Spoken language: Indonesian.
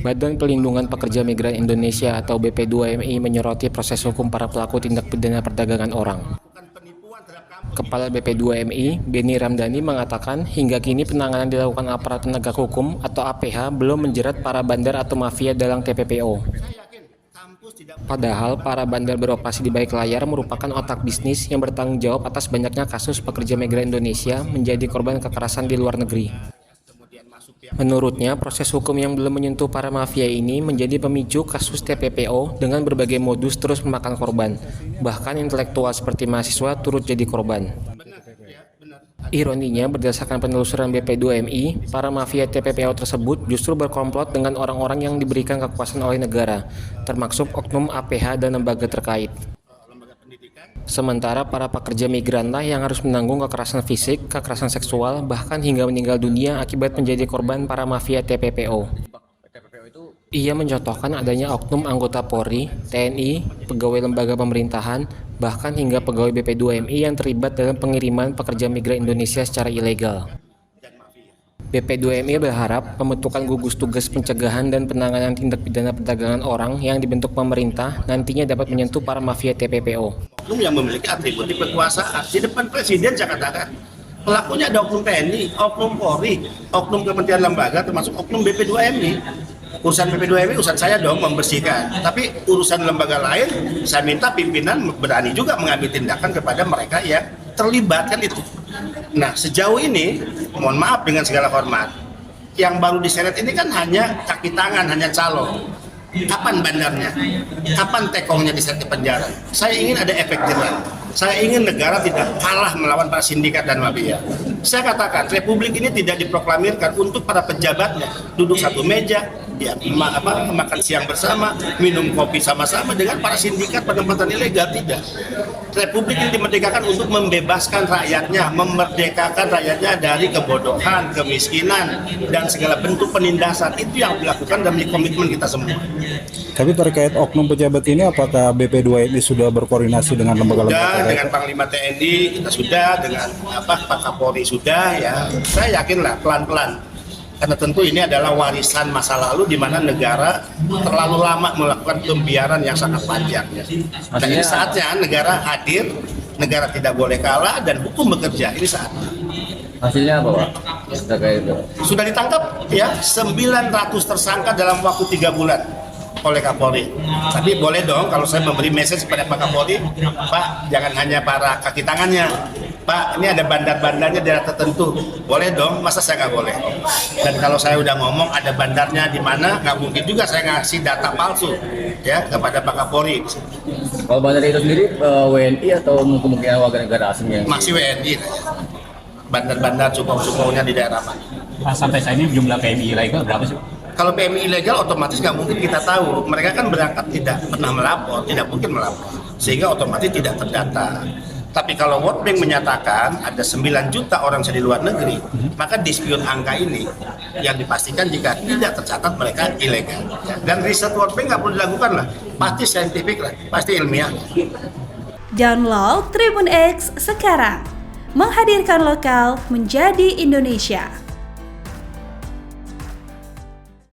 Badan Pelindungan Pekerja Migran Indonesia atau BP2MI menyoroti proses hukum para pelaku tindak pidana perdagangan orang. Kepala BP2MI, Beni Ramdhani mengatakan hingga kini penanganan dilakukan aparat penegak hukum atau APH belum menjerat para bandar atau mafia dalam TPPO. Padahal para bandar beroperasi di balik layar merupakan otak bisnis yang bertanggung jawab atas banyaknya kasus pekerja migran Indonesia menjadi korban kekerasan di luar negeri. Menurutnya, proses hukum yang belum menyentuh para mafia ini menjadi pemicu kasus TPPO dengan berbagai modus terus memakan korban. Bahkan intelektual seperti mahasiswa turut jadi korban. Ironinya, berdasarkan penelusuran BP2MI, para mafia TPPO tersebut justru berkomplot dengan orang-orang yang diberikan kekuasaan oleh negara, termasuk oknum APH dan lembaga terkait. Sementara para pekerja migranlah yang harus menanggung kekerasan fisik, kekerasan seksual, bahkan hingga meninggal dunia akibat menjadi korban para mafia TPPO. Ia mencontohkan adanya oknum anggota Polri, TNI, pegawai lembaga pemerintahan, bahkan hingga pegawai BP2MI yang terlibat dalam pengiriman pekerja migran Indonesia secara ilegal. BP2MI berharap pembentukan gugus tugas pencegahan dan penanganan tindak pidana perdagangan orang yang dibentuk pemerintah nantinya dapat menyentuh para mafia TPPO. Oknum yang memiliki atribut kekuasaan di depan presiden, saya katakan pelakunya ada oknum TNI, oknum Polri, oknum kementerian lembaga, termasuk oknum BP2MI. Urusan BP2MI urusan saya dong membersihkan, tapi urusan lembaga lain saya minta pimpinan berani juga mengambil tindakan kepada mereka yang terlibat, kan itu. Nah, sejauh ini mohon maaf dengan segala hormat, yang baru diseret ini kan hanya kaki tangan, hanya calo. Kapan bandarnya? Kapan tekongnya diseret ke penjara? Saya ingin ada efek jerah. Saya ingin negara tidak kalah melawan para sindikat dan mafia. Saya katakan, republik ini tidak diproklamirkan untuk para pejabatnya duduk satu meja, ya, makan siang bersama, minum kopi sama-sama dengan para sindikat penempatan ilegal, tidak. Republik ini dimerdekakan untuk membebaskan rakyatnya, memerdekakan rakyatnya dari kebodohan, kemiskinan, dan segala bentuk penindasan. Itu yang dilakukan dan menjadi komitmen kita semua. Tapi terkait oknum pejabat ini, apakah BP2MI sudah berkoordinasi dengan lembaga-lembaga? Dengan Panglima TNI kita sudah, dengan Pak Kapolri sudah, ya. Saya yakinlah pelan-pelan. Karena tentu ini adalah warisan masa lalu di mana negara terlalu lama melakukan pembiaran yang sangat panjang. Dan ini saatnya negara hadir, negara tidak boleh kalah dan hukum bekerja. Ini saatnya. Hasilnya apa, Pak? Sudah ditangkap ya 900 tersangka dalam waktu 3 bulan oleh Kapolri. Tapi boleh dong kalau saya memberi message kepada Pak Kapolri, Pak, jangan hanya para kaki tangannya, Pak, ini ada bandar-bandarnya daerah tertentu, boleh dong, masa saya nggak boleh? Dan kalau saya udah ngomong ada bandarnya di mana, nggak mungkin juga saya ngasih data palsu ya kepada Pak Kapolri. Kalau bandar itu sendiri WNI atau kemungkinan warga negara asing yang masih WNI? Bandar-bandar cukong-cukongnya di daerah mana? Sampai saat ini jumlah PMI ilegal berapa sih? Kalau PMI ilegal otomatis nggak mungkin kita tahu. Mereka kan berangkat tidak pernah melapor, tidak mungkin melapor, sehingga otomatis tidak terdata. Tapi kalau World Bank menyatakan ada 9 juta orang di luar negeri, maka dispute angka ini yang dipastikan jika tidak tercatat mereka ilegal. Dan riset World Bank nggak perlu dilakukan lah, pasti saintifik lah, pasti ilmiah. Download Tribun X sekarang, menghadirkan lokal menjadi Indonesia.